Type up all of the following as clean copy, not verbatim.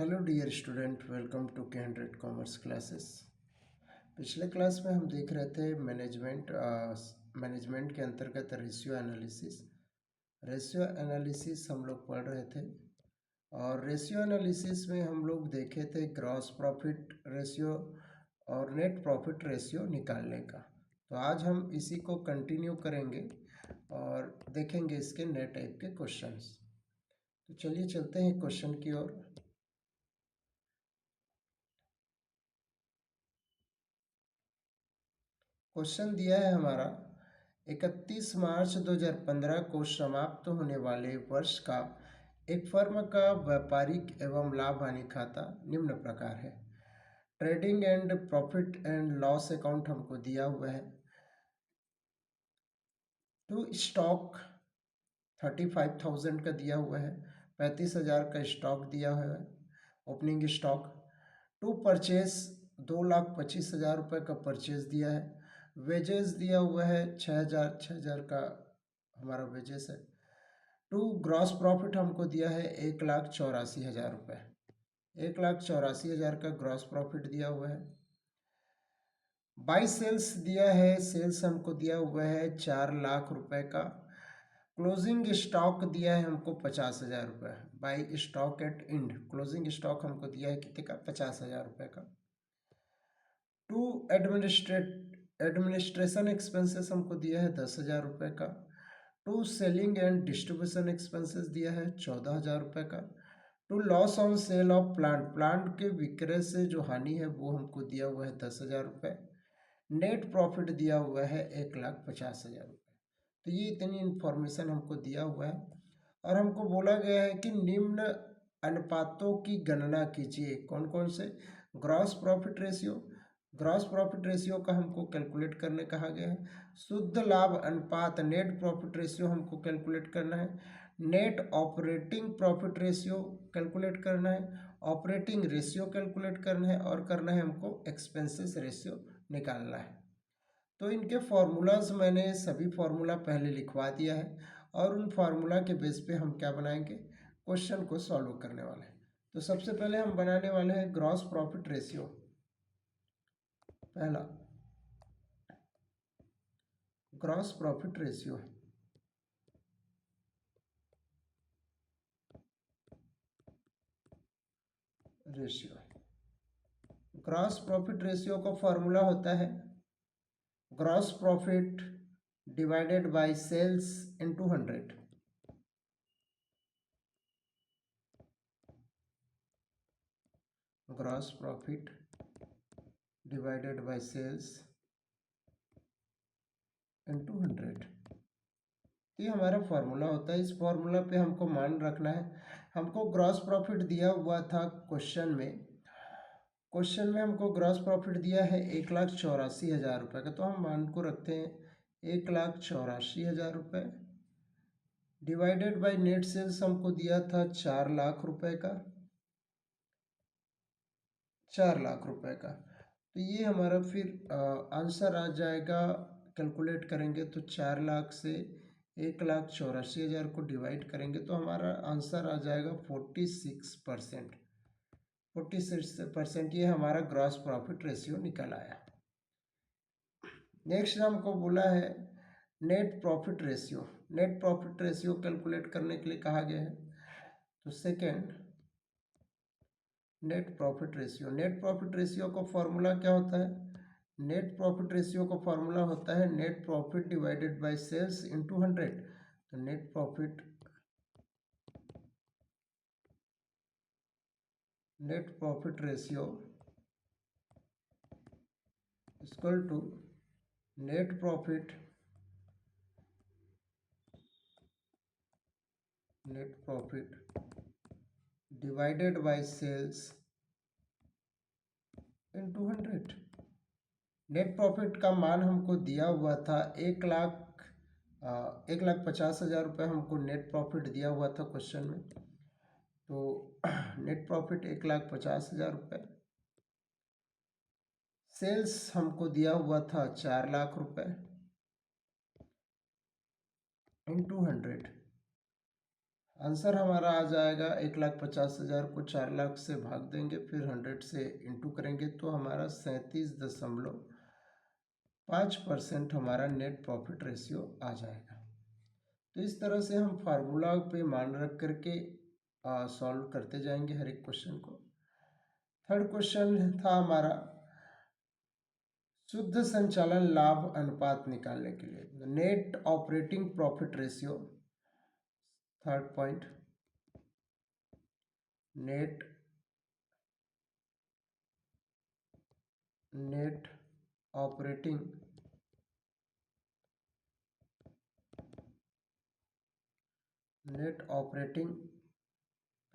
Hello dear student, welcome to K100 commerce classes. पिछले class में हम देख रहे थे मैनेजमेंट के अंतर्गत रेशियो एनालिसिस हम लोग पढ़ रहे थे। और रेशियो एनालिसिस में हम लोग देखे थे ग्रॉस प्रॉफिट रेशियो और नेट प्रॉफिट रेशियो निकालने का। तो आज हम इसी को कंटिन्यू करेंगे और देखेंगे इसके नए टाइप के क्वेश्चंस। तो चलिए चलते हैं क्वेश्चन की ओर। क्वेश्चन दिया है हमारा 31 मार्च 2015 को समाप्त होने वाले वर्ष का एक फर्म का व्यापारिक एवं लाभ हानि खाता निम्न प्रकार है। Trading and profit and loss account हमको दिया हुआ है। टू स्टॉक 35,000 का दिया हुआ है। 35,000 का स्टॉक दिया हुआ है, ओपनिंग स्टॉक। टू परचेज 2,25,000 रुपये का परचेज दिया है। वेजेस दिया हुआ है 6,000 का हमारा वेजेस है। टू ग्रॉस प्रॉफिट हमको दिया है 1,84,000 रुपये। 1,84,000 का ग्रॉस प्रॉफिट दिया हुआ है। बाई सेल्स दिया है, सेल्स हमको दिया हुआ है 4,00,000 रुपये का। क्लोजिंग स्टॉक दिया है हमको 50,000 रुपये। By stock at end closing stock हमको दिया है कितने का? 50,000 रुपये का। टू एडमिनिस्ट्रेशन एक्सपेंसेस हमको दिया है 10,000 रुपये का। To selling and distribution expenses दिया है 14,000 रुपये का। To loss on sale of plant के विक्रय से जो हानि है वो हमको दिया हुआ है 10,000 रुपये। नेट प्रॉफिट दिया हुआ है 1,50,000 रुपये। तो ये इतनी इन्फॉर्मेशन हमको दिया हुआ है और हमको बोला गया है कि निम्न अनुपातों की गणना कीजिए। कौन कौन से? ग्रॉस प्रॉफिट रेशियो का हमको कैलकुलेट करने कहा गया है। शुद्ध लाभ अनुपात नेट प्रॉफिट रेशियो हमको कैलकुलेट करना है। Net operating profit ratio calculate करना है। ऑपरेटिंग रेशियो कैलकुलेट करना है और करना है हमको एक्सपेंसेस रेशियो निकालना है। तो इनके फॉर्मूलाज मैंने सभी फॉर्मूला पहले लिखवा दिया है और उन फार्मूला के बेस पे हम क्या बनाएंगे? क्वेश्चन को सॉल्व करने वाले हैं। तो सबसे पहले हम बनाने वाले हैं ग्रॉस प्रॉफिट रेशियो। पहला gross profit ratio gross profit ratio का फॉर्मूला होता है gross profit divided by sales into 100। Gross profit divided by sales into 100, ये हमारा फॉर्मूला होता है। इस फॉर्मूला पे हमको मान रखना है। हमको ग्रॉस प्रॉफिट दिया हुआ था क्वेश्चन में हमको ग्रॉस प्रॉफिट दिया है 1,84,000 रुपये का। तो हम मान को रखते हैं 1,84,000 रुपये डिवाइडेड बाय नेट सेल्स हमको दिया था 4,00,000 रुपये का। 4,00,000 रुपये का। तो ये हमारा फिर आंसर आ जाएगा। कैलकुलेट करेंगे तो 4,00,000 से 1,84,000 को डिवाइड करेंगे तो हमारा आंसर आ जाएगा 46%। 46% ये हमारा ग्रॉस प्रॉफिट रेशियो निकल आया। नेक्स्ट हमको बोला है net profit ratio. Net profit ratio calculate करने के लिए कहा गया है। तो सेकेंड नेट प्रॉफिट रेशियो का फॉर्मूला क्या होता है? नेट प्रॉफिट रेशियो का फॉर्मूला होता है net profit divided by sales into 100। तो net profit ratio equal to net profit divided by sales into 100। Net profit का मान हमको दिया हुआ था 1,50,000 रुपये हमको नेट प्रॉफिट दिया हुआ था क्वेश्चन में। तो नेट प्रॉफिट 1,50,000 रुपये। सेल्स हमको दिया हुआ था 4,00,000 रुपये इनटू 100। आंसर हमारा आ जाएगा 1,50,000 को 4 लाख से भाग देंगे, फिर 100 से इंटू करेंगे तो हमारा 37.5% हमारा नेट प्रॉफिट रेशियो आ जाएगा। तो इस तरह से हम फार्मूला पे मान रख करके सॉल्व करते जाएंगे हर एक क्वेश्चन को। थर्ड क्वेश्चन था हमारा शुद्ध संचालन लाभ अनुपात निकालने के लिए net operating profit ratio. Third point, net operating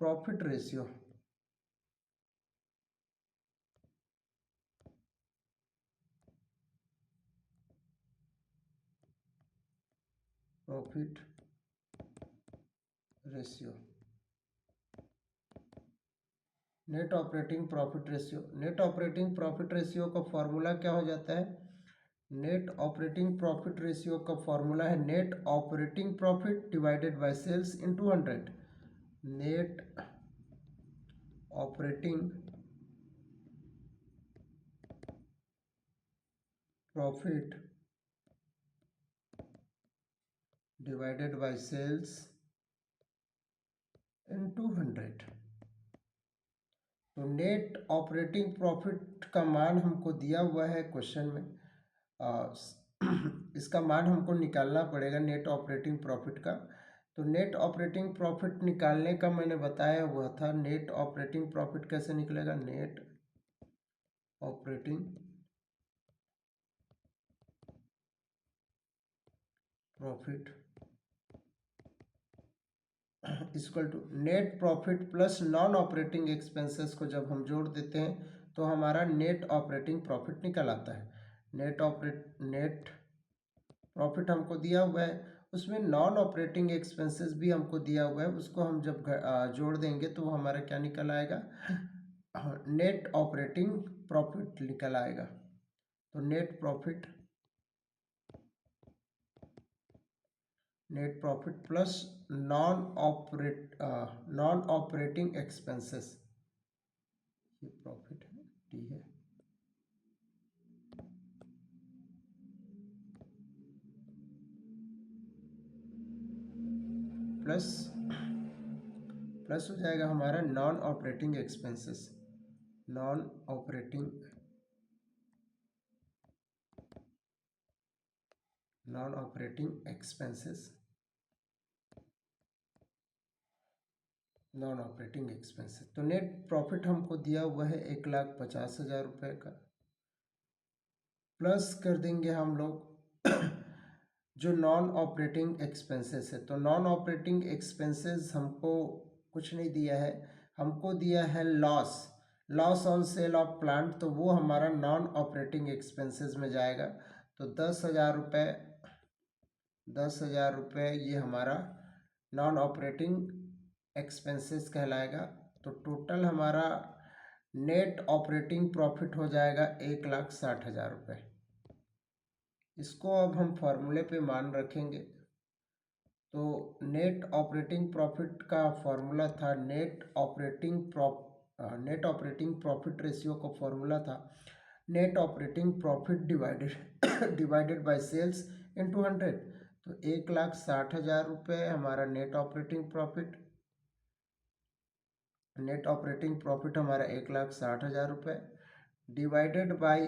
profit ratio profit ratio net operating profit ratio का फॉर्मूला क्या हो जाता है? नेट ऑपरेटिंग प्रॉफिट रेशियो का फॉर्मूला है net operating profit divided by sales into 100। Net operating profit divided by sales into 100। तो net operating profit का मान हमको दिया हुआ है क्वेश्चन में। इसका मान हमको निकालना पड़ेगा नेट ऑपरेटिंग प्रॉफिट का। तो नेट ऑपरेटिंग प्रॉफिट निकालने का मैंने बताया हुआ था। नेट ऑपरेटिंग प्रॉफिट कैसे निकलेगा? Net operating profit equal to net profit plus non operating expenses को जब हम जोड़ देते हैं तो हमारा नेट ऑपरेटिंग प्रॉफिट निकल आता है। नेट प्रॉफिट हमको दिया हुआ है, उसमें नॉन ऑपरेटिंग एक्सपेंसेस भी हमको दिया हुआ है, उसको हम जब जोड़ देंगे तो हमारा क्या निकल आएगा? नेट ऑपरेटिंग प्रॉफिट निकल आएगा। तो net profit plus non operating expenses, ये प्रॉफिट है, टी है, प्लस हो जाएगा हमारा non operating expenses. Non operating expenses तो नेट प्रॉफिट हमको दिया हुआ है 1,50,000 रुपये का। प्लस कर देंगे हम लोग जो नॉन ऑपरेटिंग एक्सपेंसेस है। तो नॉन ऑपरेटिंग एक्सपेंसेस हमको कुछ नहीं दिया है, हमको दिया है loss on sale of plant, तो वो हमारा नॉन ऑपरेटिंग एक्सपेंसेस में जाएगा। तो 10,000 रुपये ये हमारा नॉन ऑपरेटिंग एक्सपेंसेस कहलाएगा। तो टोटल हमारा नेट ऑपरेटिंग प्रॉफिट हो जाएगा 1,60,000 रुपये। इसको अब हम फॉर्मूले पे मान रखेंगे। तो नेट ऑपरेटिंग प्रॉफिट का फॉर्मूला था नेट ऑपरेटिंग प्रॉफिट रेशियो का फॉर्मूला था net operating profit divided by sales into 100। तो 1,60,000 रुपये हमारा नेट ऑपरेटिंग प्रॉफिट हमारा 1,60,000 रुपये डिवाइडेड बाय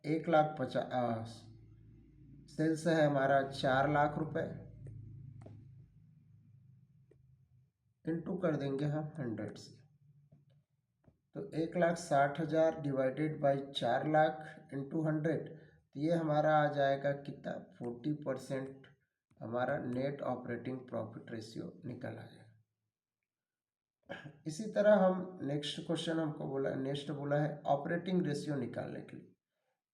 1,50,000, सेल्स है हमारा 4 लाख रुपए, इंटू कर देंगे हम 100 से। तो 1,60,000 डिवाइडेड बाई 4 लाख इंटू 100, तो ये हमारा आ जाएगा कितना? 40% हमारा नेट ऑपरेटिंग प्रॉफिट रेशियो निकल आएगा। इसी तरह हम नेक्स्ट क्वेश्चन हमको बोला है ऑपरेटिंग रेशियो निकालने के लिए।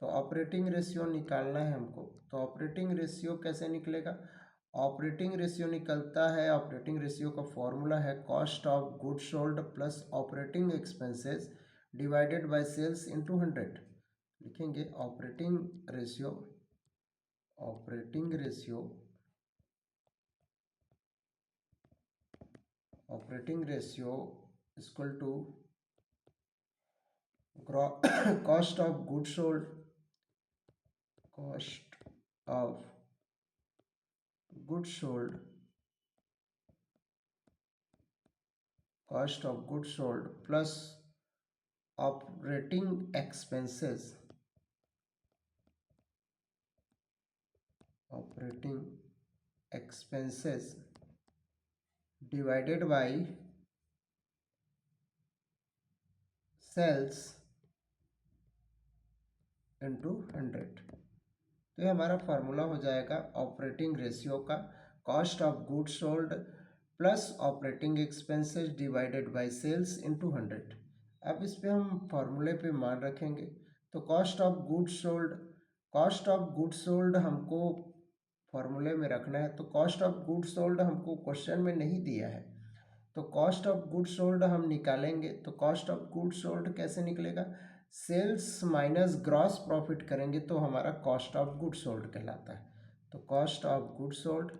तो ऑपरेटिंग रेशियो निकालना है हमको। तो ऑपरेटिंग रेशियो कैसे निकलेगा? ऑपरेटिंग रेशियो निकलता है, ऑपरेटिंग रेशियो का फॉर्मूला है cost of goods sold plus operating expenses divided by sales into 100। लिखेंगे operating ratio operating ratio equal to cost of goods sold, cost of goods sold, cost of goods sold plus operating expenses, operating expenses divided by sales into 100। तो ये हमारा formula हो जाएगा operating ratio का, cost of goods sold plus operating expenses divided by sales into 100। अब इस पे हम फार्मूले पे मान रखेंगे। तो cost of goods sold, cost of goods sold हमको फार्मूले में रखना है। तो कॉस्ट ऑफ गुड्स सोल्ड हमको क्वेश्चन में नहीं दिया है, तो कॉस्ट ऑफ गुड्स सोल्ड हम निकालेंगे। तो कॉस्ट ऑफ गुड्स सोल्ड कैसे निकलेगा, सेल्स माइनस ग्रॉस प्रॉफिट करेंगे तो हमारा कॉस्ट ऑफ गुड्स सोल्ड कहलाता है। तो cost of goods sold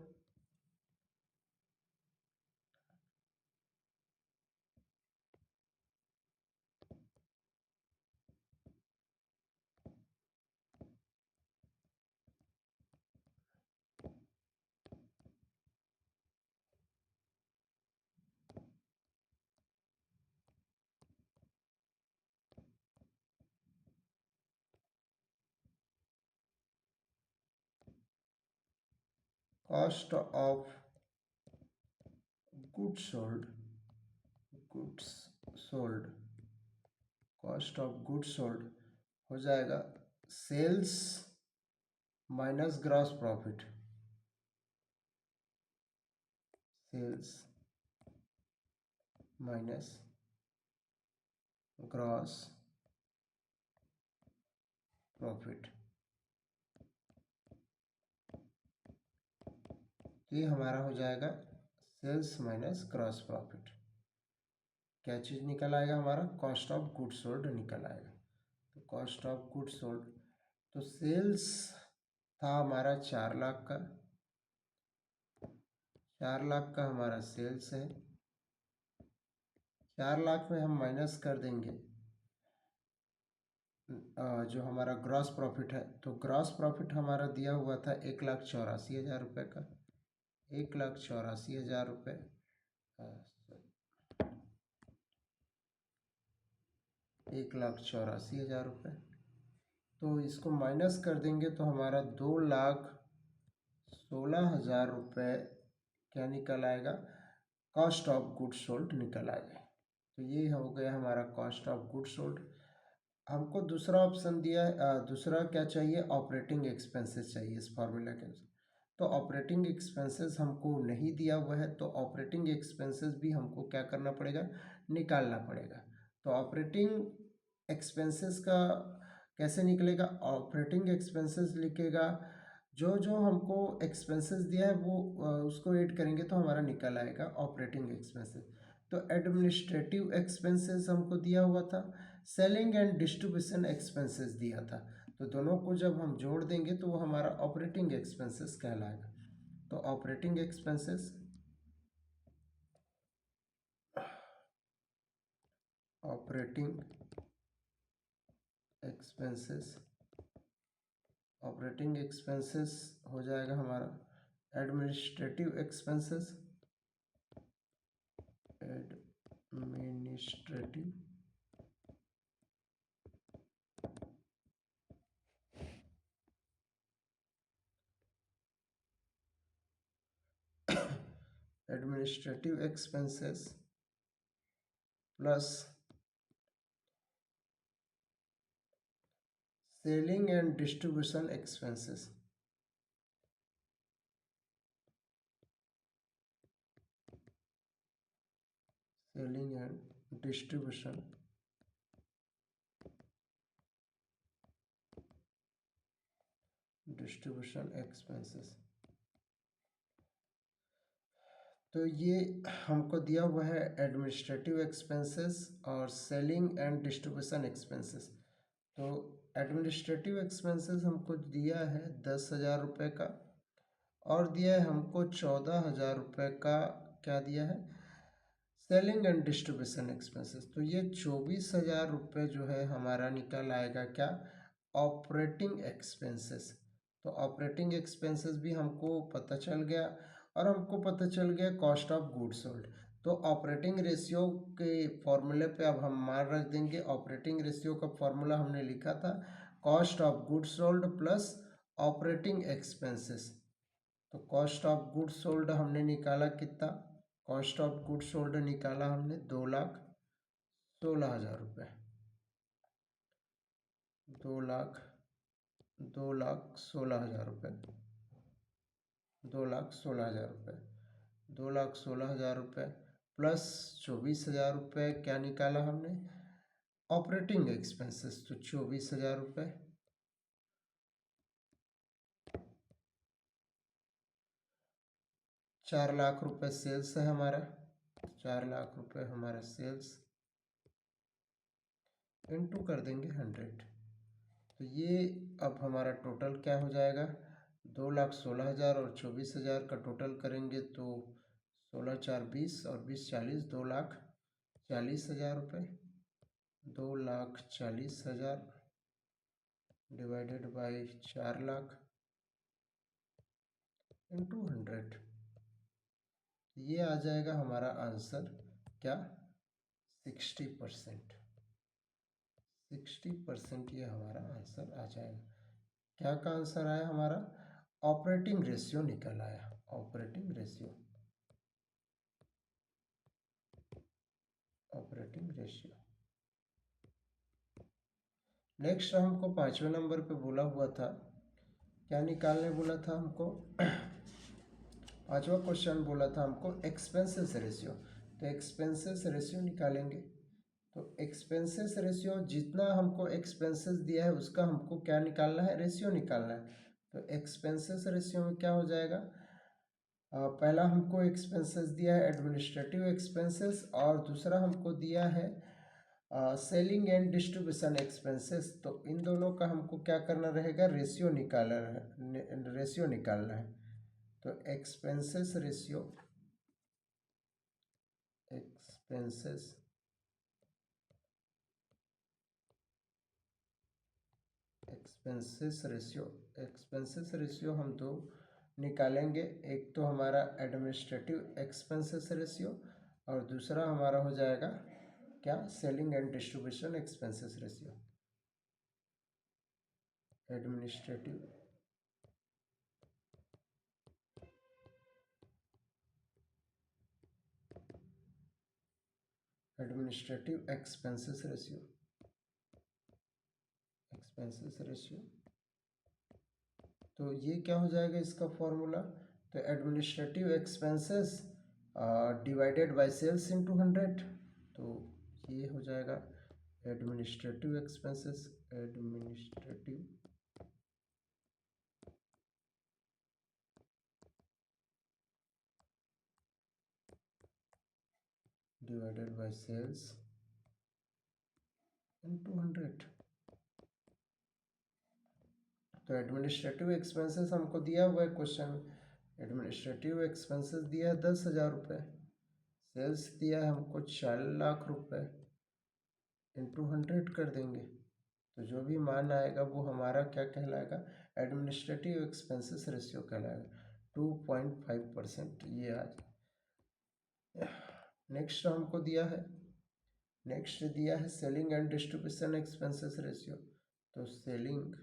cost of goods sold, goods sold, cost of goods sold हो जाएगा sales minus gross profit, sales minus gross profit. ये हमारा हो जाएगा सेल्स माइनस ग्रॉस प्रॉफिट। क्या चीज़ निकल आएगा हमारा, कॉस्ट ऑफ गुड्स सोल्ड निकल आएगा। तो कॉस्ट ऑफ गुड्स सोल्ड, तो सेल्स था हमारा 4 लाख का, 4 लाख का हमारा सेल्स है। 4 लाख में हम माइनस कर देंगे जो हमारा ग्रॉस प्रॉफिट है। तो ग्रॉस प्रॉफिट हमारा दिया हुआ था 1,84,000 रुपये का, 1,84,000 रुपये, 1,84,000 रुपये। तो इसको माइनस कर देंगे तो हमारा 2,16,000 रुपये क्या निकल आएगा, कॉस्ट ऑफ गुड्स सोल्ड निकल आएगा। तो ये हो गया हमारा कॉस्ट ऑफ गुड्स सोल्ड। हमको दूसरा ऑप्शन दिया है, दूसरा क्या चाहिए, ऑपरेटिंग एक्सपेंसेस चाहिए इस फार्मूला के अनुसार। तो ऑपरेटिंग एक्सपेंसेस हमको नहीं दिया हुआ है, तो ऑपरेटिंग एक्सपेंसेस भी हमको क्या करना पड़ेगा, निकालना पड़ेगा। तो ऑपरेटिंग एक्सपेंसेस का कैसे निकलेगा, ऑपरेटिंग एक्सपेंसेस लिखेगा, जो जो हमको एक्सपेंसेस दिया है वो उसको ऐड करेंगे तो हमारा निकल आएगा ऑपरेटिंग एक्सपेंसेस। तो एडमिनिस्ट्रेटिव एक्सपेंसेस हमको दिया हुआ था, सेलिंग एंड डिस्ट्रीब्यूशन एक्सपेंसेस दिया था। तो दोनों को जब हम जोड़ देंगे तो वो हमारा ऑपरेटिंग एक्सपेंसेस कहलाएगा। तो operating expenses, operating expenses, operating expenses हो जाएगा हमारा administrative expenses, administrative administrative expenses plus selling and distribution expenses, selling and distribution expenses. तो ये हमको दिया हुआ है एडमिनिस्ट्रेटिव एक्सपेंसेस और सेलिंग एंड डिस्ट्रीब्यूशन एक्सपेंसेस। तो एडमिनिस्ट्रेटिव एक्सपेंसेस हमको दिया है 10,000 रुपये का, और दिया है हमको 14,000 रुपये का, क्या दिया है, सेलिंग एंड डिस्ट्रीब्यूशन एक्सपेंसेस, तो ये 24,000 रुपये जो है हमारा निकल आएगा क्या, ऑपरेटिंग एक्सपेंसेस। तो ऑपरेटिंग एक्सपेंसेस भी हमको पता चल गया, और हमको पता चल गया कॉस्ट ऑफ गुड्स सोल्ड। तो ऑपरेटिंग रेशियो के फॉर्मूले पे अब हम मान रख देंगे। ऑपरेटिंग रेशियो का फॉर्मूला हमने लिखा था cost of goods sold plus operating expenses. तो कॉस्ट ऑफ गुड्स सोल्ड हमने निकाला कितना, कॉस्ट ऑफ गुड्स सोल्ड निकाला हमने 2,16,000 रुपये। 2,16,000 रुपये, 2,16,000 रुपये, 2,16,000 रुपये प्लस 24,000 रुपये क्या निकाला हमने, ऑपरेटिंग एक्सपेंसेस। तो 24,000 रुपये 4,00,000 रुपये सेल्स है हमारा, 4,00,000 रुपये हमारा सेल्स, इनटू कर देंगे 100। तो ये अब हमारा टोटल क्या हो जाएगा, 2,16,000 और 24,000 का टोटल करेंगे तो 16 4 20 और 20 40, 2,40,000 रुपये, 2,40,000 डिवाइडेड बाई 4,00,000 इंटू 100। ये आ जाएगा हमारा आंसर क्या, 60%। 60% ये हमारा आंसर आ जाएगा। क्या का आंसर आया हमारा, ऑपरेटिंग रेशियो निकल आया, operating ratio, operating ratio. Next हमको 5वें नंबर पे बोला हुआ था, क्या निकालने बोला था हमको, 5वां क्वेश्चन बोला था हमको एक्सपेंसेस रेशियो। तो एक्सपेंसेस रेशियो निकालेंगे। तो एक्सपेंसेस रेशियो, जितना हमको एक्सपेंसेस दिया है उसका हमको क्या निकालना है, रेशियो निकालना है। तो एक्सपेंसेस रेशियो में क्या हो जाएगा, पहला हमको एक्सपेंसेस दिया है एडमिनिस्ट्रेटिव एक्सपेंसेस, और दूसरा हमको दिया है सेलिंग एंड डिस्ट्रीब्यूशन एक्सपेंसेस। तो इन दोनों का हमको क्या करना रहेगा, रेशियो निकालना है, रेशियो निकालना है। तो expenses ratio, expenses expenses ratio, expenses ratio हम दो निकालेंगे। एक तो हमारा एडमिनिस्ट्रेटिव एक्सपेंसेस रेशियो, और दूसरा हमारा हो जाएगा क्या, selling and distribution expenses ratio. Administrative administrative expenses ratio, expenses ratio. तो ये क्या हो जाएगा इसका फॉर्मूला, तो administrative expenses divided by sales into 100। तो ये हो जाएगा administrative expenses, administrative divided by sales into 100। तो एडमिनिस्ट्रेटिव एक्सपेंसेस हमको दिया हुआ है क्वेश्चन में, एडमिनिस्ट्रेटिव एक्सपेंसेस दिया है 10,000 रुपये, सेल्स दिया है हमको 4,00,000 रुपये, इंटू 100 कर देंगे। तो जो भी मान आएगा वो हमारा क्या कहलाएगा, एडमिनिस्ट्रेटिव एक्सपेंसेस रेशियो कहलाएगा, 2.5% ये आज। नेक्स्ट हमको दिया है, नेक्स्ट दिया है selling and distribution expenses ratio. तो selling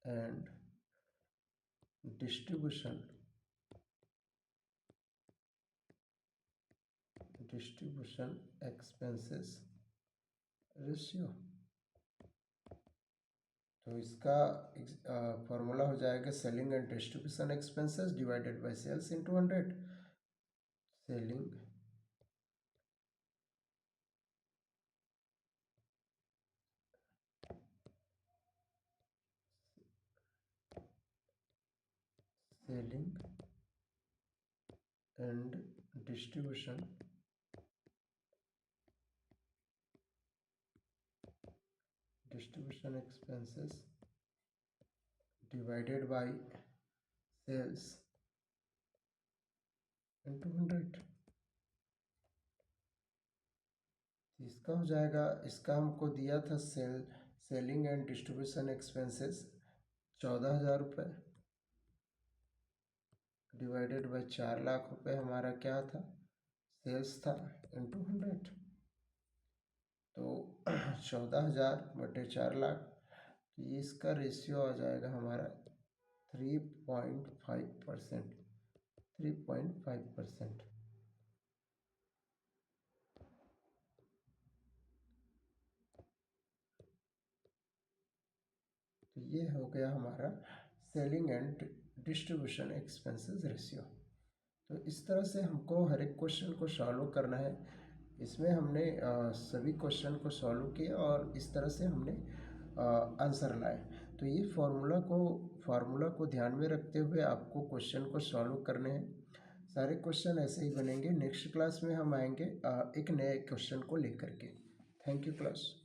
and distribution expenses ratio. तो इसका फॉर्मूला हो जाएगा selling and distribution expenses divided by sales into 100। Selling selling and distribution expenses divided by sales into 100, इसका हो जाएगा, इसका हमको दिया था सेलिंग एंड डिस्ट्रीब्यूशन एक्सपेंसेस 14,000 रुपये, डिवाइडेड बाय 4 लाख रुपये हमारा क्या था, सेल्स था, इंटू 100, तो 14,000 बटे 4 लाख, तो ये इसका रेशियो आ जाएगा हमारा 3.5%, 3.5%। तो ये हो गया हमारा selling and distribution expenses ratio. तो इस तरह से हमको हर एक क्वेश्चन को सॉल्व करना है। इसमें हमने सभी क्वेश्चन को सॉल्व किया और इस तरह से हमने आंसर लाए। तो ये फार्मूला को ध्यान में रखते हुए आपको क्वेश्चन को सॉल्व करने हैं। सारे क्वेश्चन ऐसे ही बनेंगे। नेक्स्ट क्लास में हम आएंगे एक नए क्वेश्चन को लेकर के। Thank you class.